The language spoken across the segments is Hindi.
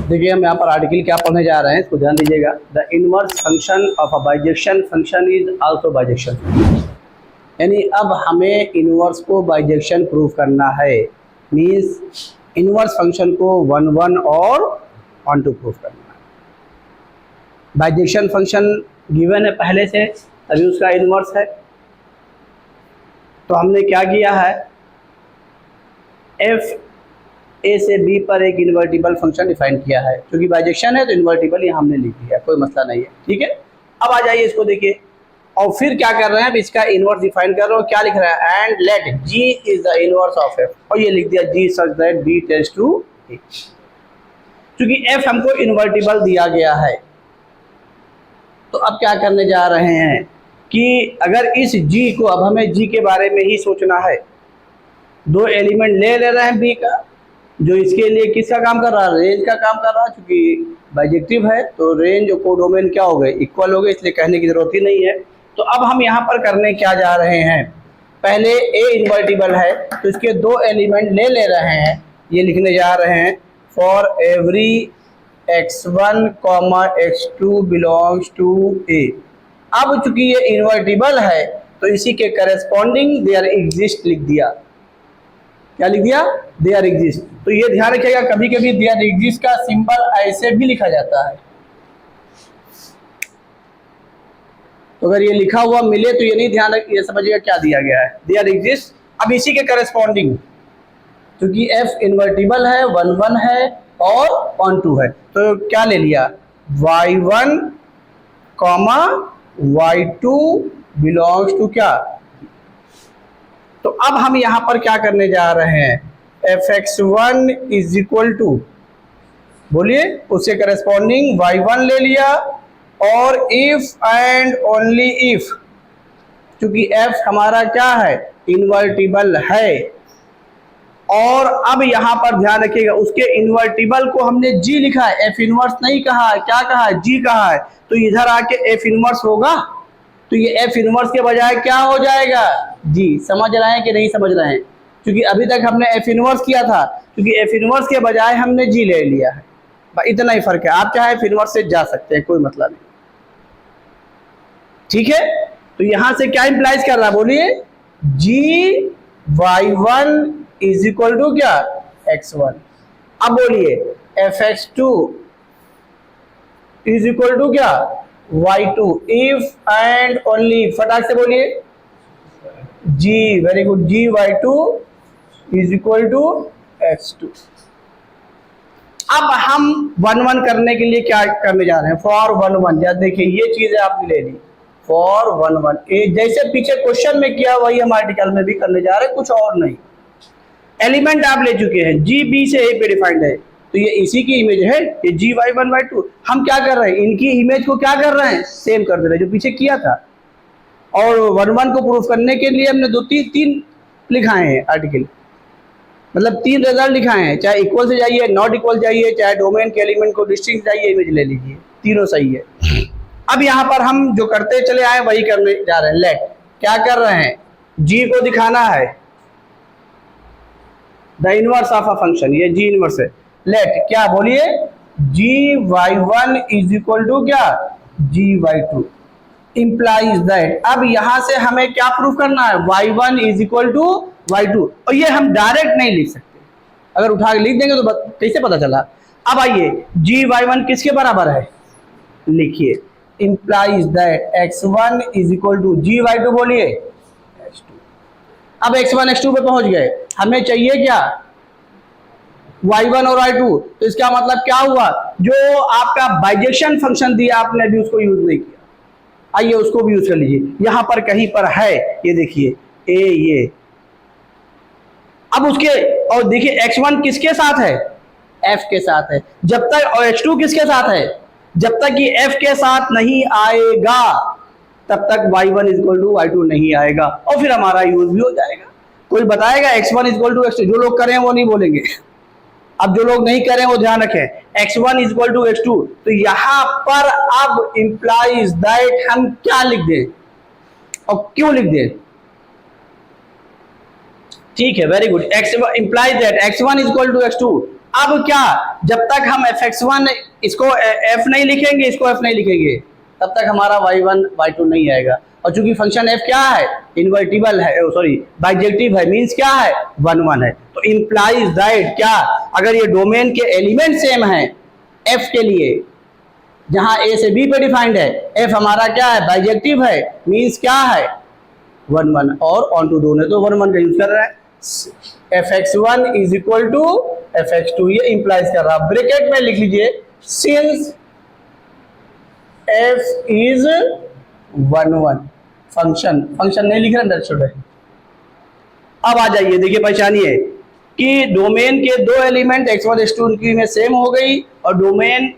देखिए हम यहाँ पर आर्टिकल क्या पढ़ने जा रहे हैं, इसको ध्यान दीजिएगा। The inverse function of a bijection function is also bijection. यानी अब हमें इनवर्स को बाइजेक्शन प्रूव करना है, मीन्स इनवर्स फंक्शन को 1 1 और 1 2 प्रूव करना है। बाइजेक्शन फंक्शन गिवन है पहले से, तभी उसका इनवर्स है। तो हमने क्या किया है, एफ ए से बी पर एक इन्वर्टिबल फंक्शन डिफाइन किया है। क्योंकि बाइजेक्शन है तो इन्वर्टिबल यहाँ हमने लिख दिया, कोई मसला नहीं है, ठीक है। अब आ जाइए इसको देखिए, और फिर क्या कर रहे हैं, अब इसका इनवर्स डिफाइन कर रहे हो। क्या लिख रहा है, and let g is the inverse of f, और ये लिख दिया g such that B tends to A. क्योंकि एफ हमको इन्वर्टिबल दिया गया है, तो अब क्या करने जा रहे हैं कि अगर इस जी को, अब हमें जी के बारे में ही सोचना है। दो एलिमेंट ले रहे हैं बी का, जो इसके लिए किसका काम कर रहा है, रेंज का काम कर रहा है। क्योंकि बाइजेक्टिव है तो रेंज और कोडोमेन क्या हो गए, इक्वल हो गए, इसलिए कहने की जरूरत ही नहीं है। तो अब हम यहाँ पर करने क्या जा रहे हैं, पहले ए इन्वर्टिबल है तो इसके दो एलिमेंट ले रहे हैं, ये लिखने जा रहे हैं for every x1, x2 belongs to A. अब चूंकि ये इन्वर्टिबल है तो इसी के करेस्पॉन्डिंग देयर एग्जिस्ट लिख दिया। क्या लिख दिया, देयर एग्जिस्ट। तो ये ध्यान रखिएगा, कभी कभी देयर एग्जिस्ट का सिंबल ऐसे भी लिखा जाता है। तो अगर ये लिखा हुआ मिले तो ये नहीं ध्यान रखिए, ये समझिएगा क्या दिया गया है, देयर एग्जिस्ट। अब इसी के करेस्पॉन्डिंग, क्योंकि एफ इन्वर्टिबल है, 1 1 है और 1 2 है, तो क्या ले लिया, y1, y2 बिलोंग्स टू क्या। तो अब हम यहां पर क्या करने जा रहे हैं, fx1 इज इक्वल टू, बोलिए, उससे करेस्पॉन्डिंग y1 ले लिया, और इफ एंड ओनली इफ, क्योंकि f हमारा क्या है, इन्वर्टिबल है। और अब यहां पर ध्यान रखिएगा, उसके इन्वर्टिबल को हमने g लिखा है, f इनवर्स नहीं कहा है, क्या कहा है, g कहा है। तो इधर आके f इनवर्स होगा, तो ये f इनवर्स के बजाय क्या हो जाएगा, जी। समझ रहे हैं कि नहीं समझ रहे हैं, क्योंकि अभी तक हमने f इनवर्स किया था, क्योंकि f इनवर्स के बजाय हमने g ले लिया है, इतना ही फर्क है। आप चाहे f इनवर्स से जा सकते हैं, कोई मतलब नहीं, ठीक है। तो यहां से क्या इंप्लाइज कर रहा है, बोलिए, g y1 is equal to क्या, x1। अब बोलिए fx2 इज इक्वल टू क्या, y2 इफ एंड ओनली, फटाक से बोलिए, g, very good, g y2 is equal to x2। अब हम 1 1 करने के लिए क्या करने जा रहे हैं, फॉर 1 1, या देखिए ये चीजें आपने ले ली, फॉर 1 1 जैसे पीछे क्वेश्चन में किया वही हम आर्टिकल में भी करने जा रहे हैं, कुछ और नहीं। एलिमेंट आप ले चुके हैं, जी बी से ए पे डिफाइंड है, तो ये इसी की इमेज है, ये जी y1 y2। हम क्या कर रहे हैं, इनकी इमेज को क्या कर रहे हैं, सेम कर दे रहे हैं जो पीछे किया था। और 1 1 को प्रूफ करने के लिए हमने तीन लिखाए हैं आर्टिकल, मतलब 3 रिजल्ट लिखाए हैं, चाहे इक्वल से जाइए, नॉट इक्वल जाइए, चाहे डोमेन के एलिमेंट को डिस्टिंक्ट जाइए, इमेज ले लीजिए, तीनों सही है। अब यहाँ पर हम जो करते चले आए वही करने जा रहे हैं। लेट, क्या कर रहे हैं, जी को दिखाना है, the inverse of a function, ये जी इनवर्स है। लेट क्या, बोलिए, जी y1 इज इक्वल टू क्या, जी y2 इंप्लाइज दैट। अब यहां से हमें क्या प्रूफ करना है, y1 is equal to y2, और ये हम डायरेक्ट नहीं लिख सकते, अगर उठा के लिख देंगे तो कैसे पता चला। अब आइए, जी y1 किसके बराबर है, लिखिए, implies that x1 is equal to g y2, बोलिए x2। अब x1 x2 पे पहुंच गए, हमें चाहिए क्या, y1 और y2। तो इसका मतलब क्या हुआ, जो आपका बाइजेक्शन फंक्शन दिया आपने अभी उसको यूज नहीं किया, आइए उसको भी यूज कर लीजिए। यहां पर कहीं पर है, ये देखिए ए, ये अब उसके, और देखिए x1 किसके साथ है, f के साथ है, जब तक, और x2 किसके साथ है, जब तक कि f के साथ नहीं आएगा तब तक y1 इक्वल टू y2 नहीं आएगा, और फिर हमारा यूज भी हो जाएगा। कोई बताएगा x1 इक्वल टू x2, जो लोग करें वो नहीं बोलेंगे, अब जो लोग नहीं करें वो ध्यान रखें, x1 इक्वल टू x2। तो यहां पर अब इंप्लाइज दैट हम क्या लिख दें और क्यों लिख दें, ठीक है, very good. x implies that x1 equal to x2, अब क्या, जब तक हम fx1 इसको f नहीं लिखेंगे, इसको f नहीं लिखेंगे, तब तक हमारा y1 y2 नहीं आएगा। और चूंकि फंक्शन f क्या है, इन्वर्टिबल है, सॉरी बाइजेक्टिव है, मींस क्या है, 1 1 है। तो इंप्लाइज दैट क्या, अगर ये डोमेन के एलिमेंट सेम हैं f के लिए, जहां a से b पे डिफाइंड है, f हमारा क्या है, बाइजेक्टिव है, मींस क्या है, 1 1, और ऑन टू दोनों तो 1 1 का यूज कर रहा है। fx1 is equal to fx2, ये इंप्लाइज कर रहा है। ब्रैकेट में लिख लीजिए सिंस f इज 1 1, फंक्शन नहीं लिख रहा, अंडरस्टूड है। अब आ जाइए, देखिए पहचानिए कि डोमेन के दो एलिमेंट x1 x2 उनकी में सेम हो गई, और डोमेन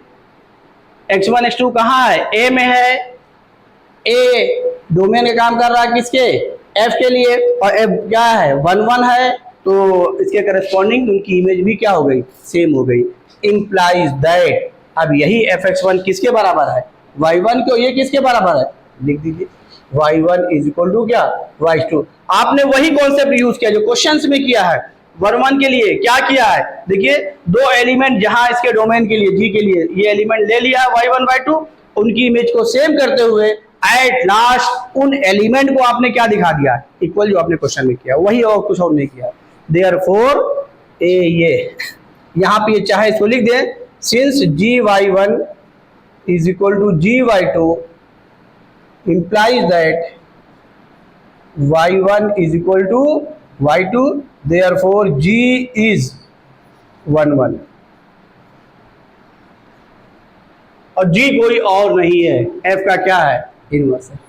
x1 x2 कहाँ है, a में है। a डोमेन का काम कर रहा है किसके, f के लिए, और f क्या है, 1 1 है, तो इसके करस्पॉन्डिंग उनकी इमेज भी क्या हो गई, सेम हो गई। इंप्लाइज दैट, अब यही fx1 किसके बराबर है, y1 को, ये किसके बराबर है, लिख दीजिए y1 इज इक्वल टू क्या, y2। आपने वही कॉन्सेप्ट यूज किया जो क्वेश्चंस में किया है। 1 1 के लिए क्या किया है, देखिए दो एलिमेंट जहां इसके डोमेन के लिए g के लिए ये एलिमेंट ले लिया y1 y2, उनकी इमेज को सेम करते हुए एट लास्ट उन एलिमेंट को आपने क्या दिखा दिया, इक्वल, जो आपने क्वेश्चन में किया वही, और कुछ और नहीं किया। देयरफॉर ये यहाँ पे चाहे इसको लिख दे, since gy1 is equal to gy2 implies that y1 is equal to y2, therefore g is 1 1, और g कोई और नहीं है, f का क्या है, इनवर्स है।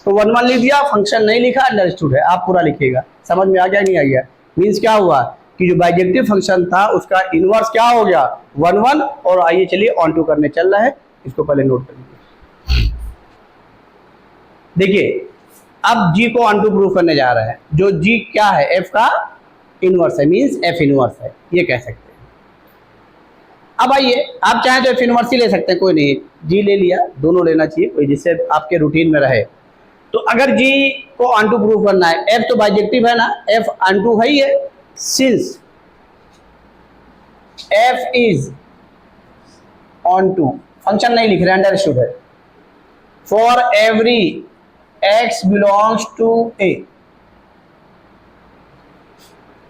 तो 1 1 लिख दिया, फंक्शन नहीं लिखा, अंडरस्टूड है, आप पूरा लिखिएगा। समझ में आ गया नहीं आ गया, मीन्स क्या हुआ कि जो बाइजेक्टिव फंक्शन था उसका इनवर्स क्या हो गया, 1 1। और आइए चलिए ऑन टू करने चल रहा है, इसको पहले नोट कर लीजिए। देखिए अब g को ऑन टू प्रूव करने जा रहा है, जो g क्या है, f का इनवर्स है, मींस f इनवर्स है, ये कह सकते हैं। अब आइए, आप चाहें तो f इनवर्स ही ले सकते हैं, कोई नहीं, g ले लिया, दोनों लेना चाहिए, कोई जिससे आपके रूटीन में रहे। तो अगर g को ऑन टू प्रूव करना है, f तो बाइजेक्टिव है ना, f ऑन टू है ही है, since f is onto, function नहीं लिख रहे, अंडरस्टूड है, for every x belongs to a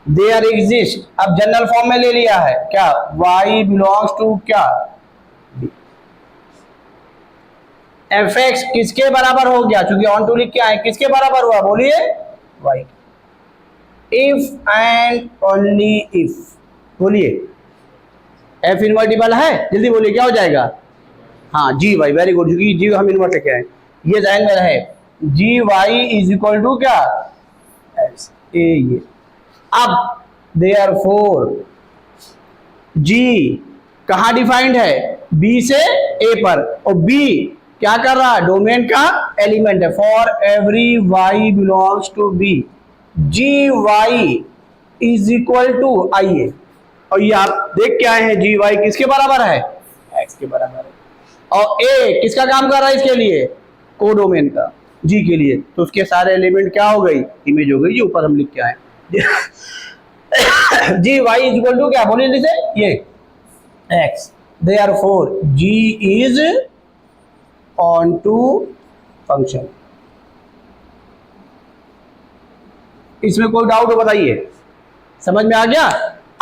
there exist, अब जनरल फॉर्म में ले लिया है क्या, y belongs to क्या, fx किसके बराबर हो गया, क्योंकि ऑन टू लिख के आए, किसके बराबर हुआ, बोलिए y। If and only if, बोलिए f इन्वर्टिबल है, जल्दी बोलिए क्या हो जाएगा, हाँ जी वाई, वेरी गुड, क्योंकि जी हम इन्वर्ट लेके आए, ये ध्यान में रहे, जी वाई इज इक्वल टू क्या, एस ए, ये। अब देयरफॉर जी कहाँ डिफाइंड है, बी से ए पर, और बी क्या कर रहा है, डोमेन का एलिमेंट है, for every y belongs to b, g y is equal to, आइए, और ये आप देख के आए हैं, जी वाई किसके बराबर है, एक्स के बराबर है, और ए किसका काम कर रहा है, इसके लिए कोडोमेन का, जी के लिए, तो उसके सारे एलिमेंट क्या हो गई, इमेज हो गई, ये ऊपर हम लिख के आए g y is equal to क्या, बोलिए जैसे ये x, therefore g is onto function. इसमें कोई डाउट हो बताइए, समझ में आ गया।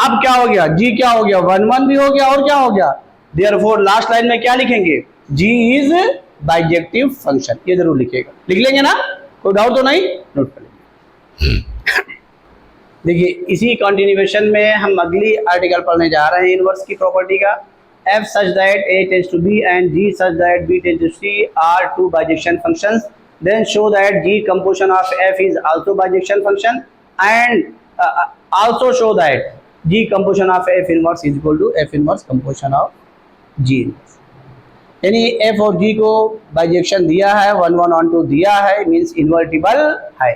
अब क्या हो गया, जी क्या हो गया, 1 1 भी हो गया, और क्या हो गया, देयरफॉर लास्ट लाइन में क्या लिखेंगे, जी इज बाइजेक्टिव फंक्शन, ये जरूर लिखिएगा, लिख लेंगे ना, कोई डाउट तो नहीं, नोट कर लेंगे। देखिए इसी कंटिन्यूएशन में हम अगली आर्टिकल पढ़ने जा रहे हैं इनवर्स की प्रॉपर्टी का। f such that a tends to b and g such that b tends to c are two bijection functions, then show that g composition of f is also bijection function, and also show that g composition of f inverse is equal to f inverse composition of g inverse। यानी f और g को बाइजेक्शन दिया है, 1 1 ऑन टू दिया है, मींस इन्वर्टिबल है।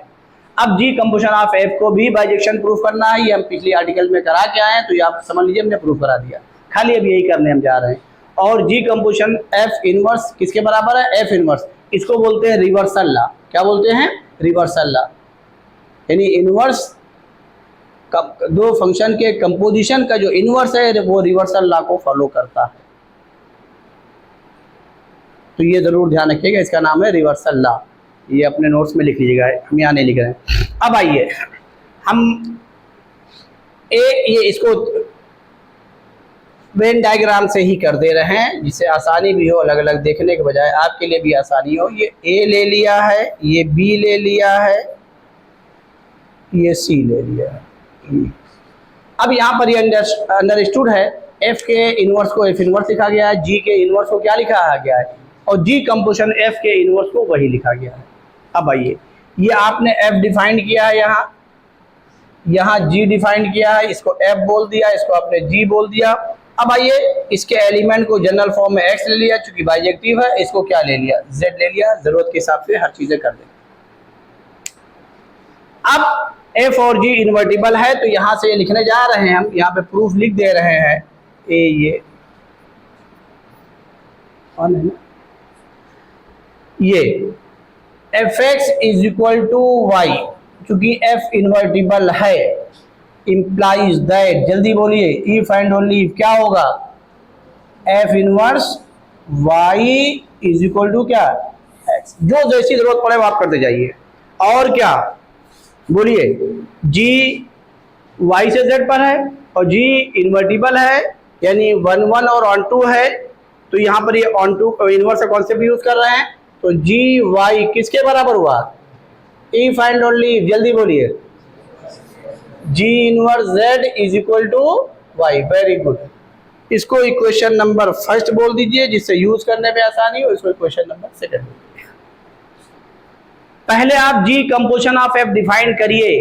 अब जी कंपोजिशन ऑफ एफ को भी बाइजेक्शन प्रूफ करना है, ये हम पिछली आर्टिकल में करा के आए हैं, तो ये आप समझ लीजिए हमने प्रूफ करा दिया, खाली अब यही करने हम जा रहे हैं। और जी कंपोजिशन एफ इनवर्स किसके बराबर है, एफ इनवर्स, इसको बोलते हैं रिवर्सल लॉ। क्या बोलते हैं, रिवर्सल लॉ, यानी इनवर्स दो फंक्शन के कंपोजिशन का जो इनवर्स है वो रिवर्सल लॉ को फॉलो करता है। तो ये जरूर ध्यान रखिएगा, इसका नाम है रिवर्सल लॉ। ये अपने नोट्स में लिख लीजिएगा, हम यहाँ नहीं लिख रहे हैं। अब आइए हम ये इसको वेन डायग्राम से ही कर दे रहे हैं, जिससे आसानी भी हो, अलग अलग देखने के बजाय आपके लिए भी आसानी हो। ये ए ले लिया है, ये बी ले लिया है, ये सी ले लिया है। अब यहाँ पर ये अंडरस्टूड है, एफ के इनवर्स को एफ इनवर्स लिखा गया है, जी के इनवर्स को क्या लिखा गया है, और जी कंपोजिशन एफ के इनवर्स को वही लिखा गया है। अब आइए, ये आपने एफ डिफाइंड किया है, यहाँ जी डिफाइंड किया है, इसको एफ बोल दिया, इसको आपने जी बोल दिया। अब आइए, इसके एलिमेंट को जनरल फॉर्म में एक्स ले लिया, चूंकि बाइजेक्टिव है, इसको क्या ले लिया, जेड ले लिया। जरूरत के हिसाब से हर चीजें कर देंगे। अब एफ और जी इन्वर्टिबल है, तो यहां से लिखने जा रहे हैं हम, यहाँ पे प्रूफ लिख दे रहे हैं। ये कौन है ना, ये f x is equal to y, चूंकि एफ इन्वर्टिबल है, implies that, जल्दी बोलिए, if and only if क्या होगा, f inverse y is equal to क्या, x। जो जैसी जरूरत पड़े वो आप करते जाइए। और क्या बोलिए, g y से z पर है और g इन्वर्टिबल है, यानी 1 1 और ऑन टू है, तो यहाँ पर ये ऑन टू इनवर्स का कॉन्सेप्ट यूज कर रहे हैं। तो g y किसके बराबर हुआ, if and only if, जल्दी बोलिए, g inverse z is equal to y. Very good, इसको इक्वेशन नंबर फर्स्ट बोल दीजिए, जिससे यूज करने में आसानी हो। इसको इक्वेशन नंबर सेकंड बोल दीजिए। पहले आप g composition of f define करिए,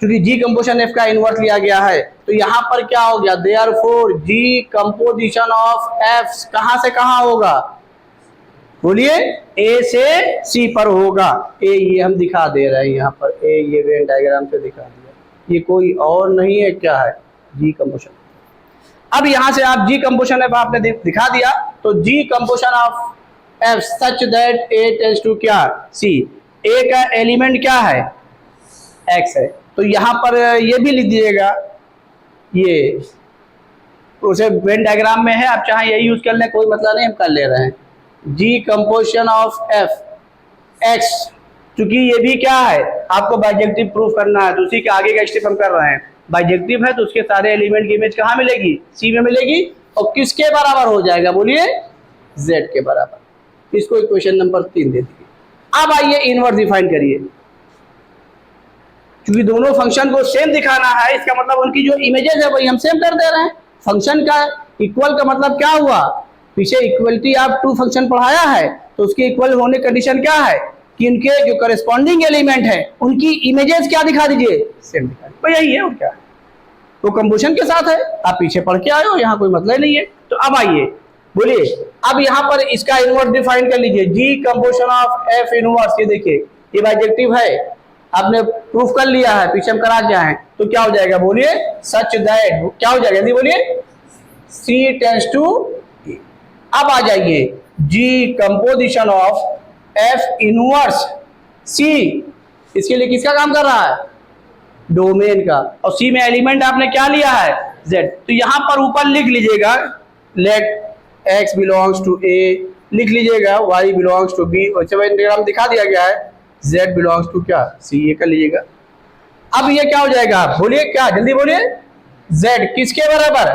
क्योंकि जी कंपोजिशन एफ का इनवर्स लिया गया है, तो यहाँ पर क्या हो गया, therefore g composition of f कहां से कहां होगा, बोलिए, ए से सी पर होगा। ए ये हम दिखा दे रहे हैं यहाँ पर, ए ये वेन डायग्राम से दिखा दिया, ये कोई और नहीं है, क्या है, जी कंपोजिशन। अब यहां से आप जी कंपोजिशन एफ आपने दिखा दिया, तो g composition of f such that A tends to क्या, सी। ए का एलिमेंट क्या है, एक्स है, तो यहां पर ये भी लिख दीजिएगा, ये उसे वेन डायग्राम में है, आप चाहे यही यूज कर लें, कोई मसला नहीं, हम कर ले रहे हैं। जी कंपोजिशन ऑफ एफ एक्स, क्योंकि ये भी क्या है, आपको बाइजेक्टिव प्रूफ करना है, तो उसी के आगे का स्टेप हम कर रहे हैं। बाइजेक्टिव है तो उसके सारे एलिमेंट की इमेज कहाँ मिलेगी, सी में मिलेगी, और किसके बराबर हो जाएगा, बोलिए, जेड के बराबर। इसको इक्वेशन नंबर 3 दे दीजिए। अब आइए इनवर्स डिफाइन करिए, क्योंकि दोनों फंक्शन को सेम दिखाना है, इसका मतलब उनकी जो इमेजेस है वही हम सेम कर दे रहे हैं। फंक्शन का इक्वल का मतलब क्या हुआ, पीछे इक्वलिटी आप 2 फंक्शन पढ़ाया है, तो उसके इक्वल होने कंडीशन क्या है कि उनके जो करस्पॉन्डिंग एलिमेंट है उनकी इमेजेस क्या दिखा दीजिए, सेम दिखा दीजिए। तो यही है और क्या है, तो कंपोजिशन के साथ है, आप पीछे पढ़ के आए हो, यहाँ कोई मतलब नहीं है। तो अब आइए बोलिए, अब यहाँ पर इसका इनवर्स डिफाइन कर लीजिए, जी कंपोजिशन ऑफ एफ इनवर्स। ये देखिए, ये बाइजेक्टिव है, आपने प्रूफ कर लिया है, पीछे हम करा क्या है, तो क्या हो जाएगा, बोलिए, सच दैट, क्या हो जाएगा, बोलिए, सी टेंड्स टू। अब आ जाइए, जी composition of F inverse C, इसके लिए किसका काम कर रहा है, डोमेन का, और सी में एलिमेंट आपने क्या लिया है, जेड। तो यहां पर ऊपर लिख लीजिएगा, लेट एक्स बिलोंग्स टू ए, लिख लीजिएगा वाई बिलोंग्स टू बी, और डायग्राम दिखा दिया गया है, जेड बिलोंग्स टू क्या, सी, ये कर लीजिएगा। अब ये क्या हो जाएगा, बोलिए, क्या, जल्दी बोलिए, जेड किसके बराबर,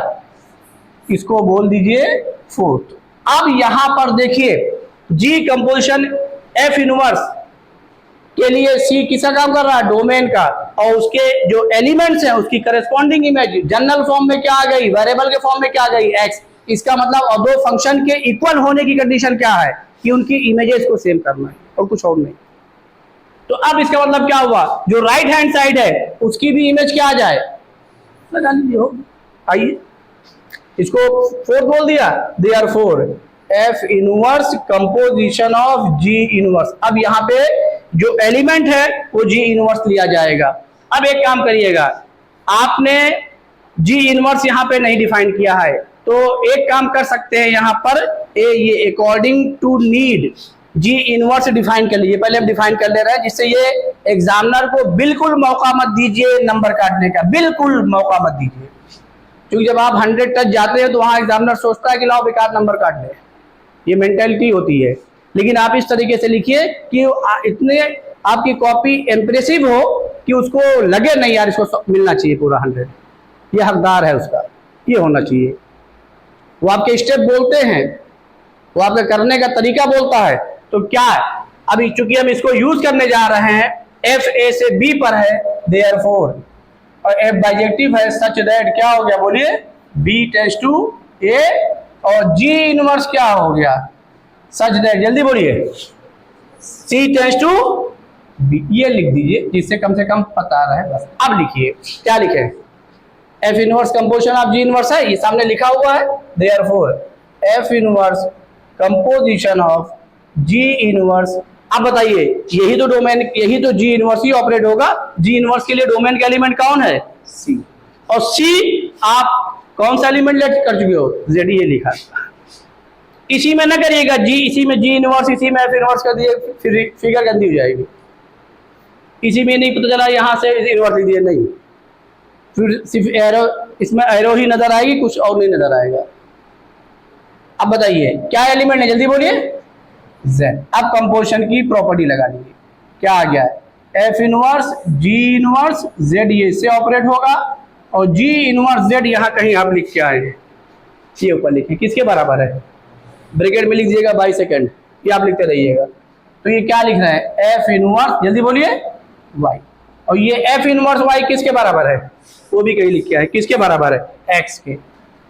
इसको बोल दीजिए 4। अब यहां पर देखिए, जी कंपोजिशन एफ इनवर्स के लिए सी किसका काम कर रहा है, डोमेन का, और उसके जो एलिमेंट्स हैं उसकी करस्पॉन्डिंग इमेज जनरल फॉर्म में क्या आ गई, वेरिएबल के फॉर्म में क्या आ गई, एक्स। इसका मतलब और दो फंक्शन के इक्वल होने की कंडीशन क्या है, कि उनकी इमेजेस को सेम करना है और कुछ और नहीं। तो अब इसका मतलब क्या हुआ, जो राइट हैंड साइड है उसकी भी इमेज क्या आ जाए, लगा लीजिए। आइए, इसको 4 बोल दिया, therefore F inverse composition of ji inverse. अब यहाँ पे जो एलिमेंट है वो जी इनवर्स लिया जाएगा। अब एक काम करिएगा, आपने जी इनवर्स यहाँ पे नहीं डिफाइन किया है, तो एक काम कर सकते हैं यहाँ पर, ये according to need g inverse define कर लीजिए, पहले हम डिफाइन कर ले रहे हैं, जिससे ये एग्जामिनर को बिल्कुल मौका मत दीजिए नंबर काटने का, बिल्कुल मौका मत दीजिए, क्योंकि जब आप 100 टच जाते हैं तो वहां एग्जामिनर सोचता है कि लाओ बेकार नंबर काट ले, ये मेंटेलिटी होती है। लेकिन आप इस तरीके से लिखिए कि इतने आपकी कॉपी इंप्रेसिव हो कि उसको लगे नहीं यार इसको मिलना चाहिए पूरा 100, ये हकदार है उसका, ये होना चाहिए। वो आपके स्टेप बोलते हैं, वो आपके करने का तरीका बोलता है, तो क्या है अभी चूंकि हम इसको यूज करने जा रहे हैं, एफ ए से बी पर है देयरफॉर, और एफ बाइजेक्टिव है सच दैट क्या हो गया बोलिए, बी टेंड्स टू ए, और जी इनवर्स क्या हो गया, सच दैट, जल्दी बोलिए, सी टेंड्स टू बी, ये लिख दीजिए जिससे कम से कम पता रहे बस। अब लिखिए क्या लिखे, F inverse composition of ji inverse है, ये सामने लिखा हुआ है, therefore F inverse composition of ji inverse. अब बताइए यही तो डोमेन, यही तो जी इनवर्स ही ऑपरेट होगा, जी इनवर्स के लिए डोमेन का एलिमेंट कौन है, सी, और सी आप कौन सा एलिमेंट लेट कर चुके हो, जेड, ये लिखा, इसी में ना करिएगा जी, इसी में जी इनवर्स, इसी में एफ इनवर्स कर दिए, फिर फिगर गंदी हो जाएगी, इसी में नहीं पता चला यहां से इनवर्स लिख दिए, नहीं, फिर सिर्फ एरो, इसमें एरो ही नजर आएगी, कुछ और नहीं नजर आएगा। अब बताइए क्या एलिमेंट है, जल्दी बोलिए, जेड। अब कंपोजिशन की प्रॉपर्टी लगा लीजिए, क्या आ गया है, एफ इनवर्स जी इनवर्स जेड, ये इससे ऑपरेट होगा, और जी इनवर्स जेड यहाँ कहीं आप लिख के आए हैं, ये ऊपर लिखे, किसके बराबर है, ब्रैकेट में लिख दीजिएगा बाई सेकेंड, ये आप लिखते रहिएगा। तो ये क्या लिख रहे हैं, एफ इनवर्स, जल्दी बोलिए, वाई, और ये एफ इनवर्स वाई किसके बराबर है, वो भी कहीं लिख के आए, किसके बराबर है, एक्स के,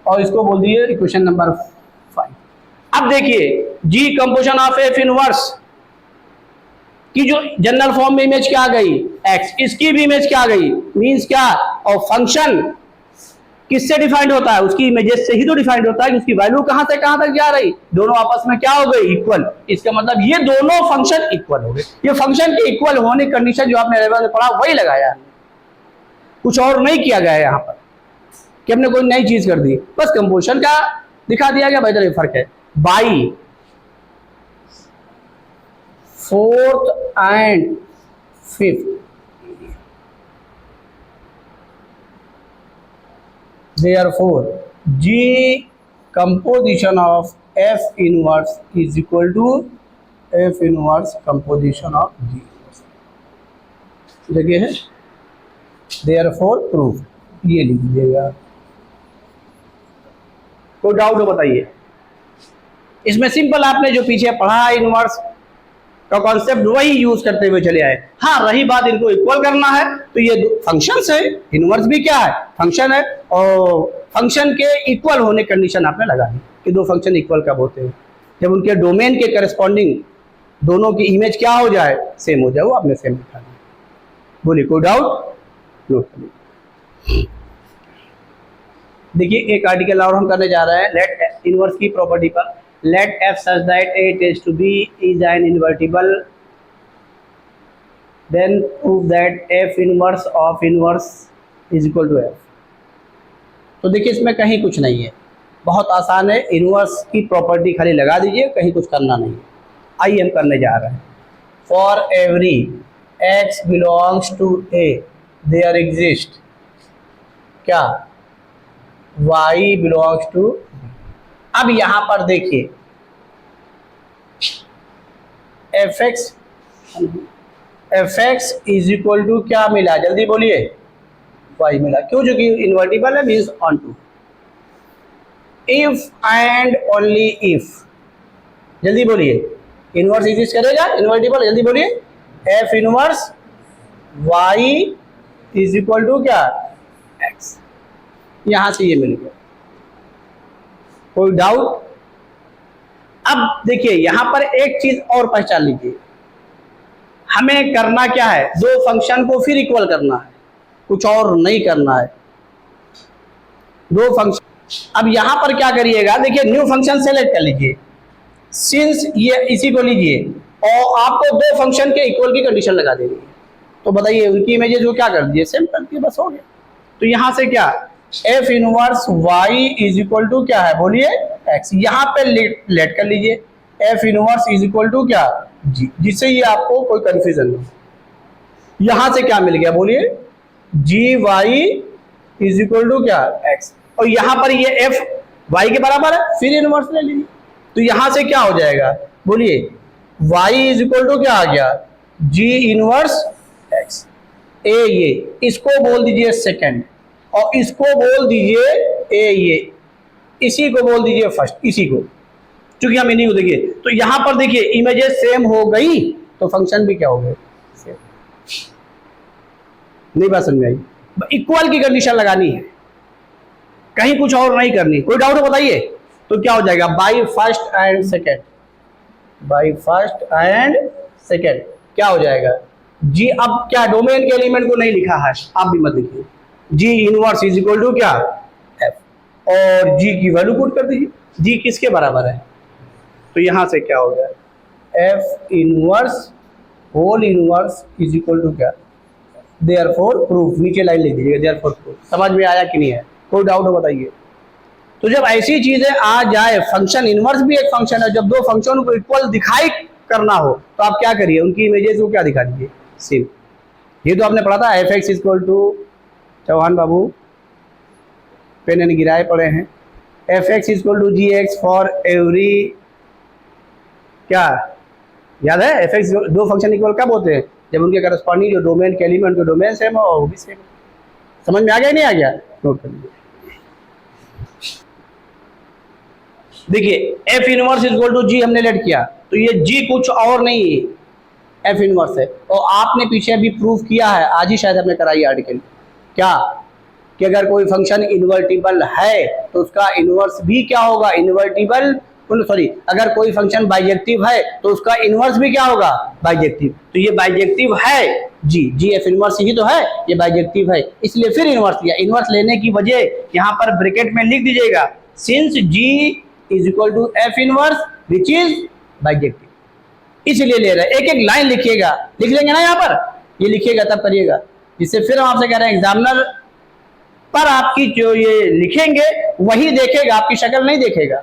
और इसको बोल दिए इक्वेशन नंबर 5। अब देखिए जी कंपोजिशन ऑफ एफ इनवर्स की जो जनरल फॉर्म में इमेज क्या आ गई, एक्स, इसकी भी इमेज क्या आ गई, मींस क्या, और फंक्शन किससे डिफाइंड होता है, उसकी इमेजेस से ही तो डिफाइंड होता है कि उसकी वैल्यू कहां से कहां तक जा रही, दोनों आपस में क्या हो गई, इक्वल, इसका मतलब ये दोनों फंक्शन इक्वल हो गए। ये फंक्शन के इक्वल होने की कंडीशन जो आपने लेवल में पढ़ा वही लगाया, कुछ और नहीं किया गया है यहाँ पर कि हमने कोई नई चीज कर दी, बस कंपोजिशन का दिखा दिया गया, भाई फर्क है। By fourth and fifth, therefore G composition of F inverse is equal to F inverse composition of G inverse, जगह है, therefore proof, ये लिख दीजिएगा। कोई डाउट हो बताइए, इसमें सिंपल आपने जो पीछे पढ़ा है इनवर्स का कॉन्सेप्ट वही यूज करते हुए चले आए। हाँ रही बात इनको इक्वल करना है, तो ये फंक्शंस है, इनवर्स भी क्या है, फंक्शन है, और फंक्शन के इक्वल होने कंडीशन आपने लगा दी कि दो फंक्शन इक्वल कब होते हैं, जब उनके डोमेन के करस्पॉन्डिंग दोनों की इमेज क्या हो जाए, सेम हो जाए, वो आपने सेम लिखा दिया। बोलिए कोई डाउट, नोट करिए। देखिए एक आर्टिकल और हम करने जा रहे हैं, लेट इनवर्स की प्रॉपर्टी पर, let f such that a tends to b is an invertible, then prove that f inverse of inverse is equal to f। तो देखिए इसमें कहीं कुछ नहीं है, बहुत आसान है, इनवर्स की प्रॉपर्टी खाली लगा दीजिए, कहीं कुछ करना नहीं है। आइए हम करने जा रहे हैं, for every x belongs to a there exist क्या, y belongs to। अब यहां पर देखिए fx इज इक्वल टू क्या मिला, जल्दी बोलिए, y मिला, क्यों, जो कि इन्वर्टिबल है, means onto. If and only if, जल्दी बोलिए, इनवर्स एग्जिस्ट करेगा, इन्वर्टिबल, जल्दी बोलिए, f inverse y is equal to क्या, x, यहां से ये मिल गया। कोई डाउट। अब देखिए यहां पर एक चीज और पहचान लीजिए, हमें करना क्या है, दो फंक्शन को फिर इक्वल करना है, कुछ और नहीं करना है, दो फंक्शन। अब यहां पर क्या करिएगा, देखिए न्यू फंक्शन सेलेक्ट कर लीजिए, सिंस ये इसी को लीजिए, और आपको दो फंक्शन के इक्वल की कंडीशन लगा देनी है। तो बताइए उनकी इमेजेस को क्या कर दीजिए, सेम कर दिए, बस हो गया। तो यहां से क्या, F inverse y is equal to क्या है, बोलिए x, यहां पे लेट कर लीजिए, F inverse is equal to क्या, जी, जिससे ये आपको कोई कंफ्यूजन नहीं। यहां से क्या मिल गया बोलिए, जी वाई इज इक्वल टू क्या, एक्स, और यहां पर ये एफ वाई के बराबर है, फिर इनवर्स ले लीजिए। तो यहां से क्या हो जाएगा बोलिए, वाई इज इक्वल टू क्या आ गया, जी इनवर्स एक्स। ए ये, इसको बोल दीजिए सेकंड, और इसको बोल दीजिए ए ये, इसी को बोल दीजिए फर्स्ट, इसी को, क्योंकि हम इन्हीं को देखिए। तो यहां पर देखिए इमेजेस सेम हो गई तो फंक्शन भी क्या हो गए सेम। नहीं बात समझ आई, इक्वल की कंडीशन लगानी है, कहीं कुछ और नहीं करनी। कोई डाउट बताइए। तो क्या हो जाएगा, by first and second, by first and second क्या हो जाएगा जी। अब क्या डोमेन के एलिमेंट को नहीं लिखा है, आप भी मत लिखिए, G inverse is equal to क्या एफ, और जी की वैल्यू पुट कर दीजिए, जी किसके बराबर है। तो यहां से क्या हो गया, f inverse whole inverse is equal to क्या, देयरफॉर प्रूफ, नीचे लाइन लिख दीजिएगा देयरफॉर प्रूफ। समझ में आया कि नहीं है, कोई डाउट हो बताइए। तो जब ऐसी चीजें आ जाए, फंक्शन इनवर्स भी एक फंक्शन है, जब दो फंक्शन को इक्वल दिखाई करना हो तो आप क्या करिए, उनकी इमेजेस को क्या दिखा दीजिए सेम। ये तो आपने पढ़ा था, f x equal to, Chauhan बाबू पेन एंड गिराए पड़े हैं, f x equal to g x for every, क्या याद है, एफ एक्स दो फंक्शन इक्वल कब होते हैं, जब उनके करस्पॉन्डिंग जो डोमेन के एलिमेंट जो डोमेन सेम हो वो भी सेम। समझ में आ गया नहीं आ गया, नोट कर लीजिए। देखिए f inverse is equal to g हमने लेट किया, तो ये जी कुछ और नहीं है, एफ इनवर्स है। और आपने पीछे भी प्रूफ किया है, आज ही शायद हमने कराई आर्टिकल, क्या कि अगर कोई फंक्शन इन्वर्टिबल है तो उसका इनवर्स भी क्या होगा, इन्वर्टिबल, सॉरी, अगर कोई फंक्शन बाइजेक्टिव है तो उसका इनवर्स भी क्या होगा, बाइजेक्टिव। तो ये बाइजेक्टिव है जी, जी एफ इनवर्स ही तो है, ये बाइजेक्टिव है, इसलिए फिर इनवर्स लिया। इनवर्स लेने की वजह यहाँ पर ब्रैकेट में लिख दीजिएगा, since g is equal to f inverse which is bijective, इसलिए ले रहे हैं। एक एक लाइन लिखिएगा, लिख लेंगे ना यहाँ पर, ये लिखिएगा तब करिएगा, जिससे फिर हम आपसे कह रहे हैं एग्जामिनर पर आपकी जो ये लिखेंगे वही देखेगा, आपकी शक्ल नहीं देखेगा,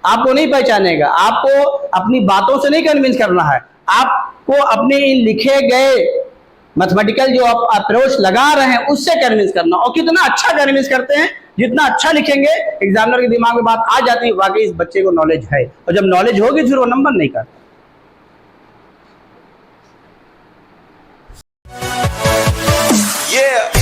आपको नहीं पहचानेगा। आपको अपनी बातों से नहीं कन्विंस करना है, आपको अपने इन लिखे गए मैथमेटिकल जो आप अप्रोच लगा रहे हैं उससे कन्विंस करना। और कितना अच्छा कन्विंस करते हैं, जितना अच्छा लिखेंगे एग्जामिनर के दिमाग में बात आ जाती है, वाकई इस बच्चे को नॉलेज है, और जब नॉलेज होगी फिर वो नंबर नहीं करता। Yeah.